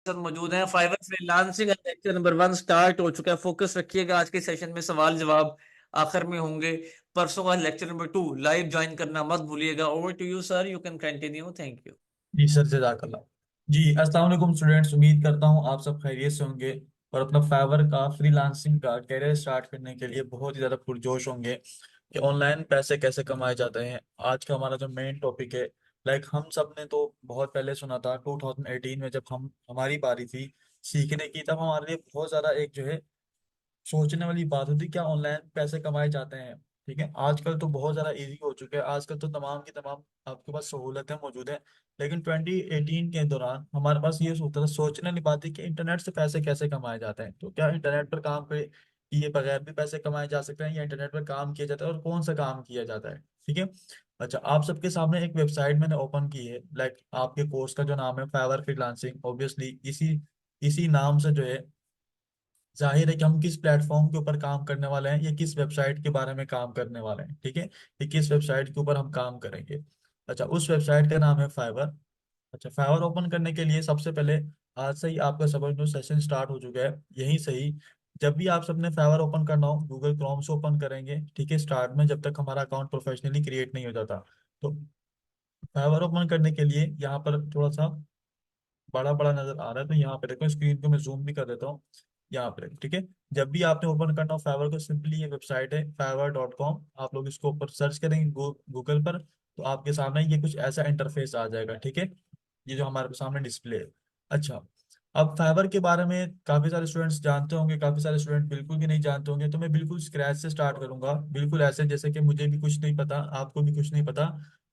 साथ मौजूद हैं। Fiverr freelancing lecture number 1 start हो चुका है। फोकस रखिएगा, आज के सेशन में सवाल जवाब आखिर में होंगे। परसों का लेक्चर नंबर 2 लाइव ज्वाइन करना मत भूलिएगा। Over to you sir, you can continue. Thank you. जी सर, जज़ाकल्लाह। जी, अस्सलाम वालेकुम स्टूडेंट्स। उम्मीद करता हूँ आप सब खैरियत से होंगे और अपना फाइवर का फ्रीलांसिंग का कैरियर स्टार्ट करने के लिए बहुत ही ज़्यादा पुरजोश होंगे कि ऑनलाइन पैसे कैसे कमाए जाते हैं। आज का हमारा जो मेन टॉपिक है, लाइक हम सब ने तो बहुत पहले सुना था 2018 में, जब हम हमारी बारी थी सीखने की, तब हमारे लिए बहुत ज़्यादा एक जो है सोचने वाली बात होती क्या ऑनलाइन पैसे कमाए जाते हैं। ठीक है, आजकल तो बहुत ज़्यादा इजी हो चुके हैं, आजकल तो तमाम की तमाम आपके पास सहूलतें मौजूद हैं। लेकिन 2018 के दौरान हमारे पास ये होता था, सोचने वाली बात थी कि इंटरनेट से पैसे कैसे कमाए जाते हैं। तो क्या इंटरनेट पर काम पे किए बगैर भी पैसे कमाए जा सकते हैं, या इंटरनेट पर काम किया जाता है और कौन सा काम किया जाता है। ठीक है। अच्छा, आप सबके सामने एक वेबसाइट मैंने ओपन की है, लाइक आपके कोर्स का जो नाम है फाइवर फ्रीलांसिंग, ऑब्वियसली इसी इसी नाम से जो है जाहिर है कि हम किस प्लेटफॉर्म के ऊपर काम करने वाले हैं या किस वेबसाइट के बारे में काम करने वाले हैं। ठीक है, कि किस वेबसाइट के ऊपर हम काम करेंगे। अच्छा, उस वेबसाइट का नाम है फाइवर। अच्छा, फाइवर ओपन करने के लिए सबसे पहले आज से ही आपका समझ लो सेशन स्टार्ट हो चुका है यहीं से ही। जब भी आप सबने फाइवर ओपन करना हो गूगल क्रोम से ओपन करेंगे। ठीक है, स्टार्ट में जब तक हमारा अकाउंट प्रोफेशनली क्रिएट नहीं हो जाता। तो फाइवर ओपन करने के लिए यहाँ पर थोड़ा सा बड़ा बड़ा नजर आ रहा है, तो यहाँ पे देखो, स्क्रीन को मैं जूम भी कर देता हूँ। यहाँ पे देखो, ठीक है। जब भी आपने ओपन करना हो फाइवर को, सिंपली ये वेबसाइट है fiverr.com, आप लोग इसको ऊपर सर्च करेंगे गूगल पर, तो आपके सामने ये कुछ ऐसा इंटरफेस आ जाएगा। ठीक है, ये जो हमारे सामने डिस्प्ले है। अच्छा, अब फाइवर के बारे में काफी सारे स्टूडेंट्स जानते होंगे, काफी सारे स्टूडेंट बिल्कुल भी नहीं जानते होंगे, तो मैं बिल्कुल स्क्रैच से स्टार्ट करूंगा, बिल्कुल ऐसे जैसे कि मुझे भी कुछ नहीं पता, आपको भी कुछ नहीं पता।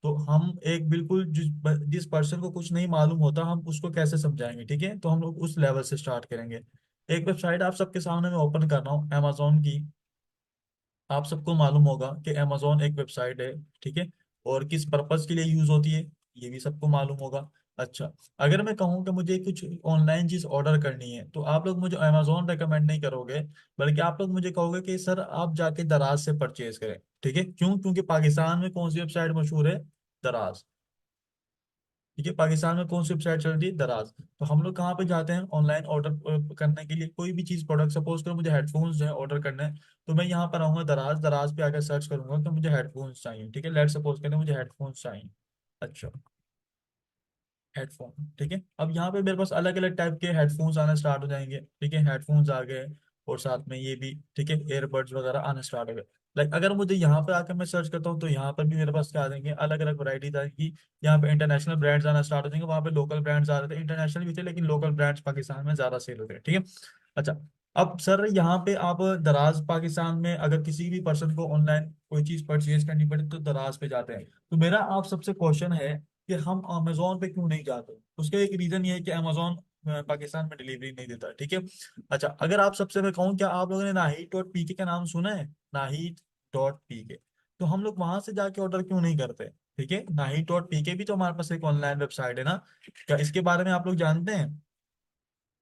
तो हम एक बिल्कुल जिस पर्सन को कुछ नहीं मालूम होता, हम उसको कैसे समझाएंगे। ठीक है, तो हम लोग उस लेवल से स्टार्ट करेंगे। एक वेबसाइट आप सबके सामने मैं ओपन कर रहा हूँ अमेजोन की। आप सबको मालूम होगा कि अमेजोन एक वेबसाइट है। ठीक है, और किस पर्पज के लिए यूज होती है ये भी सबको मालूम होगा। अच्छा, अगर मैं कहूँ कि मुझे कुछ ऑनलाइन चीज ऑर्डर करनी है, तो आप लोग मुझे अमेजोन रेकमेंड नहीं करोगे, बल्कि आप लोग मुझे कहोगे कि सर आप जाके दराज से परचेज करें। ठीक है, क्यों? क्योंकि पाकिस्तान में कौन सी वेबसाइट मशहूर है? दराज। ठीक है, पाकिस्तान में कौन सी वेबसाइट चल रही है? दराज। तो हम लोग कहाँ पे जाते हैं ऑनलाइन ऑर्डर करने के लिए कोई भी चीज, प्रोडक्ट, सपोज करो मुझे हेडफोन्स जो है ऑर्डर करना है, तो मैं यहाँ पर आऊंगा दराज, दराज पे आकर सर्च करूंगा कि मुझे हेडफोन्स चाहिए। ठीक है, लेट सपोज करें मुझे हेडफोन्स चाहिए। अच्छा, हेडफोन। ठीक है, अब यहाँ पे मेरे पास अलग अलग टाइप के हेडफोन्स आना स्टार्ट हो जाएंगे। ठीक है, हेडफोन्स आ गए और साथ में ये भी, ठीक है, एयरबड्स वगैरह आना स्टार्ट हो गए। लाइक अगर मुझे यहाँ पे आकर मैं सर्च करता हूँ, तो यहाँ पर भी मेरे पास क्या आ जाएंगे, अलग अलग वैरायटीज आएंगी। यहाँ पे इंटरनेशनल ब्रांड्स आना स्टार्ट हो जाएंगे, वहाँ पे लोकल ब्रांड्स आ रहे थे, इंटरनेशनल भी थे लेकिन लोकल ब्रांड्स पाकिस्तान में ज्यादा सेल होते हैं। ठीक है। अच्छा, अब सर यहाँ पे आप दराज, पाकिस्तान में अगर किसी भी पर्सन को ऑनलाइन कोई चीज परचेज करनी पड़े तो दराज पे जाते हैं। तो मेरा आप सबसे क्वेश्चन है कि हम अमेजोन पे क्यों नहीं जाते? उसका एक रीजन ये है कि अमेजोन पाकिस्तान में डिलीवरी नहीं देता। ठीक है। अच्छा, अगर आप सबसे मैं कहूँ, क्या आप लोगों ने नाहीट.pk का नाम सुना है? नाहीट.pk, तो हम लोग वहां से जाके ऑर्डर क्यों नहीं करते? ठीक है, नाहीट.pk भी तो हमारे पास एक ऑनलाइन वेबसाइट है ना। क्या इसके बारे में आप लोग जानते हैं?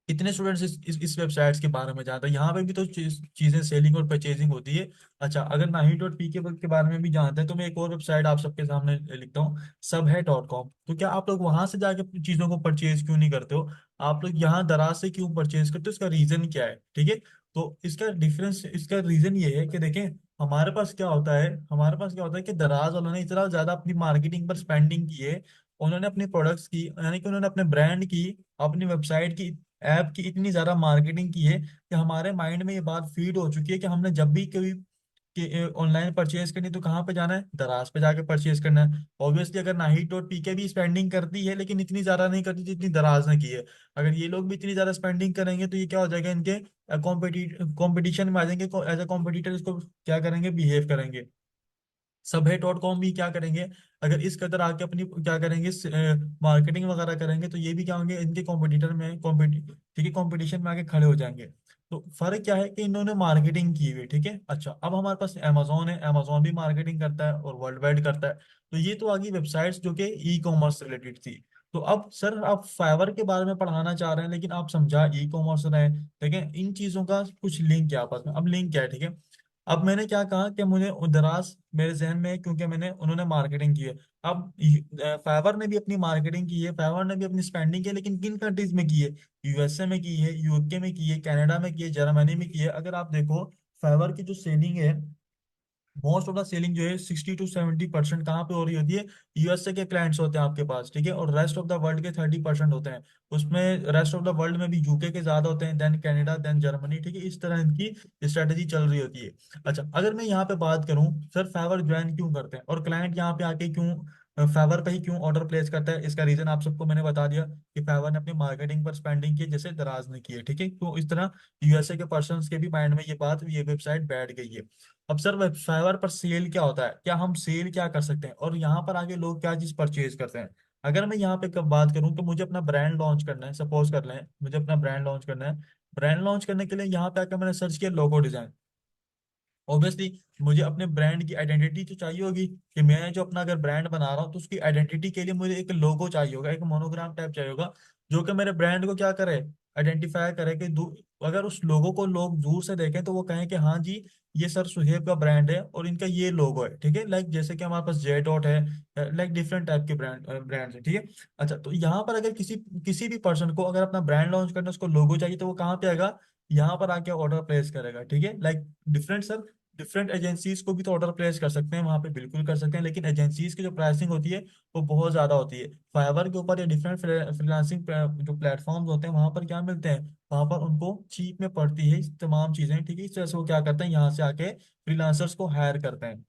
कितने स्टूडेंट्स इस वेबसाइट्स के बारे में जानते हैं? यहाँ पे भी तो चीजें सेलिंग और परचेजिंग होती है। अच्छा, अगर नाही.pk के बारे में भी जानते हैं, तो मैं एक और वेबसाइट आप सबके सामने लिखता हूँ, सबहै.com। तो क्या आप लोग वहां से जाके चीजों को परचेज क्यों नहीं करते हो? आप लोग यहाँ दराज से क्यों परचेज करते हो? इसका रीजन क्या है? ठीक है, तो इसका डिफरेंस, इसका रीजन ये है कि देखें, हमारे पास क्या होता है कि दराज वालों ने इतना ज्यादा अपनी मार्केटिंग पर स्पेंडिंग की है, उन्होंने अपने प्रोडक्ट्स की, यानी कि उन्होंने अपने ब्रांड की, अपनी वेबसाइट की, ऐप की इतनी ज्यादा मार्केटिंग की है कि हमारे माइंड में ये बात फीड हो चुकी है कि हमने जब भी कोई ऑनलाइन परचेज करनी, तो कहाँ पे जाना है? दराज पे जाके परचेज करना है। ऑब्वियसली अगर नाहीट.pk भी स्पेंडिंग करती है, लेकिन इतनी ज्यादा नहीं करती जितनी दराज ने की है। अगर ये लोग भी इतनी ज्यादा स्पेंडिंग करेंगे, तो ये क्या हो जाएगा, इनके कॉम्पिटिशन में आ जाएंगे, एज ए कॉम्पिटिटर इसको क्या करेंगे, बिहेव करेंगे। सबहे.com भी क्या करेंगे, अगर इस कदर आके अपनी क्या करेंगे, मार्केटिंग वगैरह करेंगे, तो ये भी क्या होंगे, इनके कॉम्पिटिटर में ठीक है, कंपटीशन में आके खड़े हो जाएंगे। तो फर्क क्या है कि इन्होंने मार्केटिंग की हुई है। ठीक है। अच्छा, अब हमारे पास अमेजोन है, अमेजोन भी मार्केटिंग करता है और वर्ल्ड वाइड करता है। तो ये तो आगे वेबसाइट्स जो कि ई कॉमर्स रिलेटेड थी। तो अब सर आप फाइवर के बारे में पढ़ाना चाह रहे हैं, लेकिन आप समझा ई कॉमर्स रहे हैं। ठीक है, इन चीजों का कुछ लिंक है आपस में। अब लिंक क्या है? ठीक है, अब मैंने क्या कहा कि मुझे दराज मेरे जहन में है, क्योंकि मैंने उन्होंने मार्केटिंग की है। अब फाइवर ने भी अपनी मार्केटिंग की है, फाइवर ने भी अपनी स्पेंडिंग की है, लेकिन किन कंट्रीज में की है? यूएसए में की है, यूके में की है, कनाडा में की है, जर्मनी में की है। अगर आप देखो फाइवर की जो सेलिंग है, मोस्ट ऑफ द सेलिंग जो है 60 to 70% कहाँ पे हो रही होती है? यूएसए के क्लाइंट्स होते हैं आपके पास, ठीक है, और रेस्ट ऑफ द वर्ल्ड के 30% होते हैं। उसमें रेस्ट ऑफ द वर्ल्ड में भी यूके के ज्यादा होते हैं, देन कनाडा, देन जर्मनी, ठीक है, इस तरह इनकी स्ट्रेटेजी चल रही होती है। अच्छा, अगर मैं यहाँ पे बात करूँ, सर फाइवर ज्वाइन क्यों करते हैं और क्लाइंट यहाँ पे आके क्यों फाइवर पे ही क्यों ऑर्डर प्लेस करता है? इसका रीजन आप सबको मैंने बता दिया कि फाइवर ने अपनी मार्केटिंग पर स्पेंडिंग की है, जैसे दराज ने की है, ठीक है। तो इस तरह यूएसए के पर्सन के भी माइंड में ये बात, ये वेबसाइट बैठ गई है। अब सर वेब फाइवर पर सेल क्या होता है, क्या हम सेल क्या कर सकते हैं, और यहाँ पर आगे लोग क्या चीज परचेज करते हैं? अगर मैं यहाँ पे कब बात करूँ, तो मुझे अपना ब्रांड लॉन्च करना है, सपोज कर लें मुझे अपना ब्रांड लॉन्च करना है। ब्रांड लॉन्च करने के लिए यहाँ पे आकर मैंने सर्च किया लोगो डिजाइन। ऑब्वियसली मुझे अपने ब्रांड की आइडेंटिटी तो चाहिए होगी, कि मैं जो अपना अगर ब्रांड बना रहा हूँ तो उसकी आइडेंटिटी के लिए मुझे एक लोगो चाहिए होगा, एक मोनोग्राम टाइप चाहिए होगा, जो कि मेरे ब्रांड को क्या करे, आइडेंटिफाई करे, कि अगर उस लोगो को लोग दूर से देखें तो वो कहें कि हाँ जी, ये सर सुहेब का ब्रांड है और इनका ये लोगो है, ठीक है। लाइक जैसे कि हमारे पास जे डॉट है, लाइक डिफरेंट टाइप के ब्रांड्स है, ठीक है। अच्छा, तो यहाँ पर अगर किसी किसी भी पर्सन को अगर अपना ब्रांड लॉन्च करना है, उसको लोगो चाहिए, तो वो कहाँ पे आएगा? यहाँ पर आके ऑर्डर प्लेस करेगा, ठीक है। Like different sir, different agencies को भी तो ऑर्डर प्लेस कर सकते हैं, वहां पे बिल्कुल कर सकते हैं, लेकिन एजेंसीज की जो प्राइसिंग होती है वो बहुत ज्यादा होती है। फाइवर के ऊपर या डिफरेंट फ्रीलांसिंग जो प्लेटफॉर्म्स होते हैं, वहां पर क्या मिलते हैं? वहां पर उनको चीप में पड़ती है तमाम चीजें, ठीक है। इस तरह से वो क्या करते हैं, यहाँ से आके फ्रीलांसर्स को हायर करते हैं।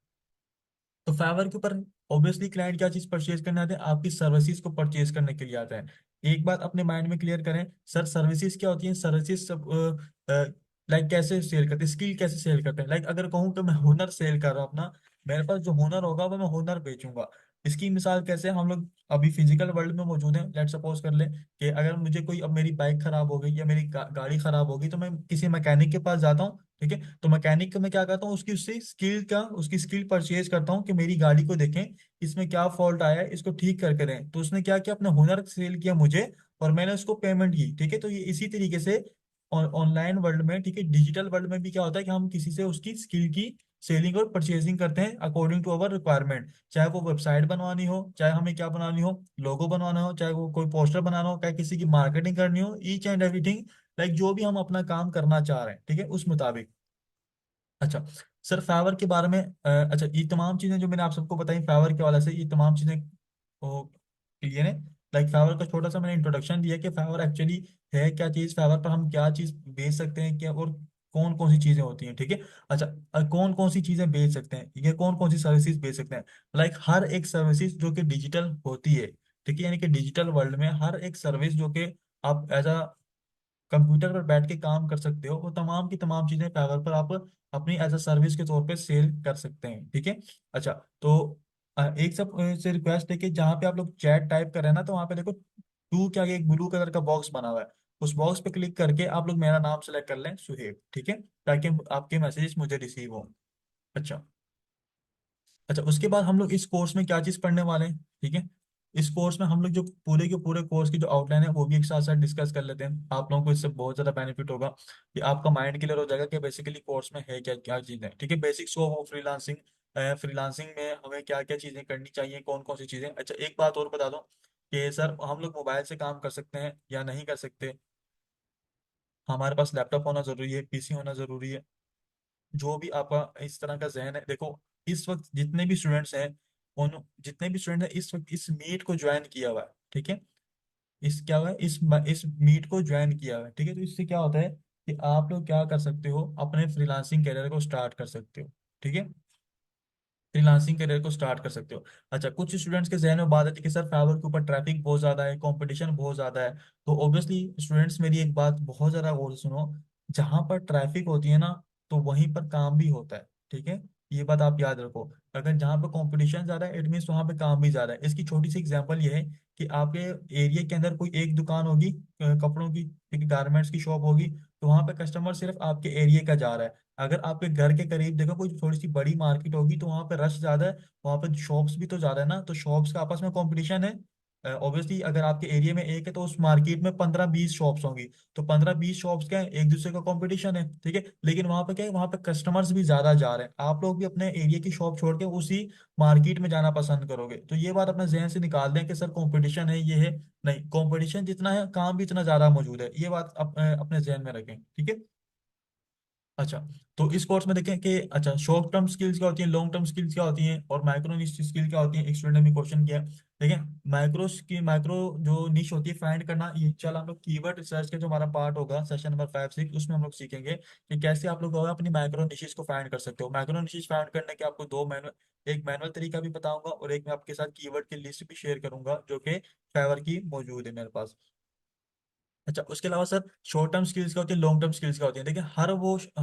तो फाइवर के ऊपर ऑब्वियसली क्लाइंट क्या चीज परचेज करने आते हैं? आपकी सर्विसेज को परचेज करने के लिए आता है। एक बात अपने माइंड में क्लियर करें, सर सर्विसेज क्या होती है? सर्विसेज सब लाइक कैसे सेल करते हैं, स्किल कैसे सेल करते हैं? लाइक अगर कहूँ कि मैं हुनर सेल कर रहा हूँ अपना, मेरे पास जो हुनर होगा वो मैं हुनर बेचूंगा। इसकी मिसाल कैसे? हम लोग अभी फिजिकल वर्ल्ड में मौजूद हैं, लेट सपोज कर लें कि अगर मुझे कोई, अब मेरी बाइक खराब हो गई या मेरी गाड़ी खराब हो गई, तो मैं किसी मैकेनिक के पास जाता हूँ, ठीक है। तो मैकेनिक को मैं क्या करता हूँ, उसकी उससे स्किल का उसकी स्किल परचेज करता हूँ कि मेरी गाड़ी को देखें, इसमें क्या फॉल्ट आया है, इसको ठीक करके दें। तो उसने क्या किया, अपना हुनर सेल किया मुझे, और मैंने उसको पेमेंट की, ठीक है। तो ये इसी तरीके से ऑनलाइन वर्ल्ड में, ठीक है, डिजिटल वर्ल्ड में भी क्या होता है कि हम किसी से उसकी स्किल की सेलिंग और परचेजिंग करते हैं अकॉर्डिंग टू अवर रिक्वायरमेंट। चाहे वो वेबसाइट बनवानी हो, चाहे हमें क्या बनानी हो, लोगो बनवाना हो, चाहे वो कोई पोस्टर बनाना हो, चाहे किसी की मार्केटिंग करनी हो, ईच एंड एवरीथिंग, लाइक जो भी हम अपना काम करना चाह रहे हैं, ठीक है, उस मुताबिक। अच्छा, सर फाइवर के बारे में अच्छा, ये तमाम चीजें जो मैंने आप सबको बताई फाइवर के वाले से, ये तमाम चीजें क्लियर है? लाइक फाइवर का छोटा सा मैंने इंट्रोडक्शन दिया कि फाइवर एक्चुअली है क्या चीज, फाइवर पर हम क्या चीज बेच सकते हैं, क्या और कौन कौन सी चीजें होती हैं, ठीक है। अच्छा, कौन कौन सी चीजें बेच सकते हैं, ये कौन कौन सी सर्विसेज बेच सकते हैं? लाइक हर एक सर्विसेज जो कि डिजिटल होती है, ठीक है, यानी कि डिजिटल वर्ल्ड में हर एक सर्विस जो कि आप एज अ कंप्यूटर पर बैठ के काम कर सकते हो, वो तमाम की तमाम चीजें फाइवर पर आप अपनी एज अ सर्विस के तौर पे सेल कर सकते हैं, ठीक है। अच्छा, तो एक सब से रिक्वेस्ट है कि जहाँ पे आप लोग चैट टाइप कर रहे हैं ना, तो वहाँ पे देखो टू क्या, एक ब्लू कलर का बॉक्स बना हुआ है, उस बॉक्स पे क्लिक करके आप लोग मेरा नाम सेलेक्ट कर लें, सुहेब, ठीक है, ताकि आपके मैसेजेस मुझे रिसीव हो। अच्छा, अच्छा, उसके बाद हम लोग इस कोर्स में क्या चीज पढ़ने वाले हैं, ठीक है। इस कोर्स में हम लोग जो पूरे के पूरे कोर्स की जो आउटलाइन है वो भी एक साथ साथ डिस्कस कर लेते हैं। आप लोगों को इससे बहुत ज्यादा बेनिफिट होगा, कि आपका माइंड क्लियर हो जाएगा कि बेसिकली कोर्स में है क्या क्या चीजें, ठीक है। बेसिक्स ऑफ फ्रीलांसिंग, फ्रीलांसिंग में हमें क्या क्या चीजें करनी चाहिए, कौन कौन सी चीजें। अच्छा, एक बात और बता दूं कि सर हम लोग मोबाइल से काम कर सकते हैं या नहीं कर सकते? हमारे पास लैपटॉप होना जरूरी है, पीसी होना जरूरी है? जो भी आपका इस तरह का जहन है, देखो इस वक्त जितने भी स्टूडेंट्स हैं, उन जितने भी स्टूडेंट हैं इस वक्त इस मीट को ज्वाइन किया हुआ है, ठीक है, इस क्या हुआ है, इस मीट को ज्वाइन किया हुआ है, ठीक है। तो इससे क्या होता है कि आप लोग क्या कर सकते हो, अपने फ्रीलांसिंग करियर को स्टार्ट कर सकते हो, ठीक है, फ्रीलांसिंग करियर को स्टार्ट कर सकते हो। अच्छा, कुछ स्टूडेंट्स के जहन में बात आती है कि सर फाइवर के ऊपर ट्रैफिक बहुत ज्यादा है, कंपटीशन बहुत ज्यादा है। तो ऑब्वियसली स्टूडेंट्स मेरी एक बात बहुत ज्यादा गौर से सुनो, जहां पर ट्रैफिक होती है ना, तो वहीं पर काम भी होता है, ठीक है। ये बात आप याद रखो, अगर जहाँ पे कंपटीशन ज्यादा है, इट मीन्स वहां पे काम भी ज्यादा है। इसकी छोटी सी एग्जांपल ये है कि आपके एरिया के अंदर कोई एक दुकान होगी कपड़ों की, एक गारमेंट्स की शॉप होगी, तो वहां पे कस्टमर सिर्फ आपके एरिया का जा रहा है। अगर आपके घर के करीब देखो कोई थोड़ी सी बड़ी मार्केट होगी, तो वहां पे रश ज्यादा है, वहां पे शॉप्स भी तो ज्यादा है ना, तो शॉप्स का आपस में कंपटीशन है, ऑब्वियसली अगर आपके एरिया में एक है तो उस मार्केट में 15-20 शॉप्स होंगी। तो 15-20 शॉप्स क्या है, एक दूसरे का कंपटीशन है, ठीक है। लेकिन वहां पे क्या है, वहां पे कस्टमर्स भी ज्यादा जा रहे हैं, आप लोग भी अपने एरिया की शॉप छोड़ के उसी मार्केट में जाना पसंद करोगे। तो ये बात अपने जहन से निकाल दें कि सर कंपटीशन है ये है, नहीं, कंपटीशन जितना है काम भी इतना ज्यादा मौजूद है, ये बात अपने जहन में रखें, ठीक है। अच्छा, तो इस कोर्स में देखें कि अच्छा शॉर्ट टर्म स्किल्स क्या होती हैं, लॉन्ग टर्म स्किल्स क्या होती हैं, और माइक्रो निश स्किल क्या होती है। एक स्टूडेंट ने भी क्वेश्चन किया। देखें, माइक्रो जो निश होती है फाइंड करना, ये चल हम लोग कीवर्ड रिसर्च के जो हमारा पार्ट होगा सेशन नंबर 5-6, उसमें हम लोग सीखेंगे कि कैसे आप लोग अपनी माइक्रो निशेस को फाइंड कर सकते हो। माइक्रो निशेस फाइंड करने के आपको दो मैनुअल, एक मैनुअल तरीका भी बताऊंगा और एक मैं आपके साथ कीवर्ड की लिस्ट भी शेयर करूंगा जो कि फाइवर की मौजूद है मेरे पास। अच्छा, उसके अलावा सर शॉर्ट टर्म स्किल्स क्या होती है, लॉन्ग टर्म स्किल्स क्या होती है। देखिए,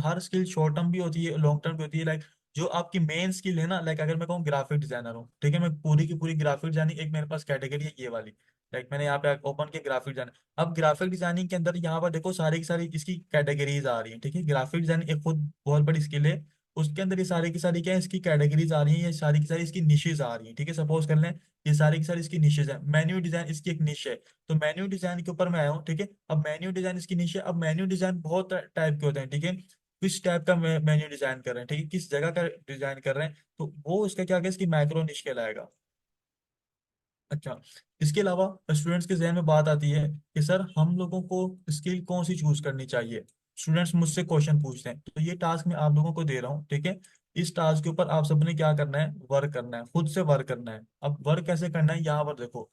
हर स्किल शॉर्ट टर्म भी होती है, लॉन्ग टर्म भी होती है। लाइक जो आपकी मेन स्किल है ना, लाइक अगर मैं कहूँ ग्राफिक डिजाइनर हूँ, ठीक है, मैं पूरी की पूरी ग्राफिक डिजाइनिंग, एक मेरे पास कैटेगरी है ये वाली। लाइक मैंने यहाँ पे ओपन किया ग्राफिक डिजाइनर। अब ग्राफिक डिजाइनिंग के अंदर यहाँ पर देखो सारी की सारी इसकी कैटेगरीज आ रही है, ठीक है। ग्राफिक डिजाइनिंग एक खुद बहुत बड़ी स्किल है, उसके अंदर ये सारी की सारी क्या है, इसकी कैटेगरीज आ रही है, ये सारी की सारी इसकी निशेज आ रही है, ठीक है। सपोज कर लें ये सारी की सारी इसकी निशेज है। मेन्यू डिजाइन इसकी एक निश है, तो मेन्यू डिजाइन के ऊपर मैं आया हूँ, ठीक है। अब मेन्यू डिजाइन इसकी निश है। अब मेन्यू डिजाइन बहुत टाइप के होते हैं, ठीक है। किस टाइप का मेन्यू डिजाइन कर रहे हैं, ठीक है, किस जगह का डिजाइन कर रहे हैं, तो वो इसका क्या क्या इसकी मैक्रो निश कहलाएगा। अच्छा, इसके अलावा स्टूडेंट्स के जहन में बात आती है कि सर हम लोगों को स्किल कौन सी चूज करनी चाहिए। स्टूडेंट्स मुझसे क्वेश्चन पूछते हैं, तो ये टास्क मैं आप लोगों को दे रहा हूँ, ठीक है। इस टास्क के ऊपर आप सबने क्या करना है, वर्क करना है, खुद से वर्क करना है। अब वर्क कैसे करना है यहाँ पर देखो।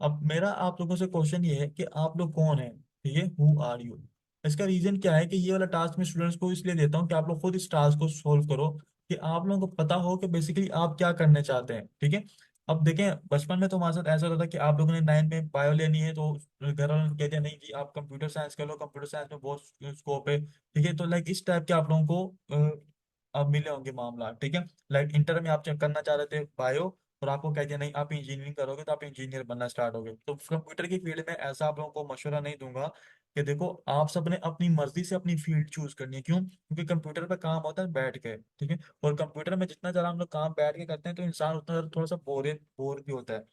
अब मेरा आप लोगों से क्वेश्चन ये है कि आप लोग कौन है, ठीक है, हु आर यू। इसका रीजन क्या है कि ये वाला टास्क मैं स्टूडेंट्स को इसलिए देता हूँ कि आप लोग खुद इस टास्क को सोल्व करो, कि आप लोगों को पता हो कि बेसिकली आप क्या करने चाहते हैं, ठीक है। अब देखें, बचपन में तो हमारे साथ ऐसा होता था कि आप लोगों ने 9 में बायो लेनी है तो घर वालों ने कहते हैं नहीं जी आप कंप्यूटर साइंस कर लो, कंप्यूटर साइंस में बहुत स्कोप है, ठीक है। तो लाइक इस टाइप के आप लोगों को अब मिले होंगे मामला, ठीक है। लाइक इंटर में आप चेक करना चाह रहे थे बायो, और आपको कह दिया नहीं आप इंजीनियरिंग करोगे तो आप इंजीनियर बनना स्टार्ट होगे। तो कंप्यूटर की फील्ड में ऐसा आप लोगों को मशवरा नहीं दूंगा कि देखो आप सबने अपनी मर्जी से अपनी फील्ड चूज करनी है। क्यों? क्योंकि कंप्यूटर पे काम होता है बैठ के, ठीक है। और कंप्यूटर में जितना ज्यादा हम लोग काम बैठ के करते हैं तो इंसान उतना ज्यादा थोड़ा सा बोर भी होता है।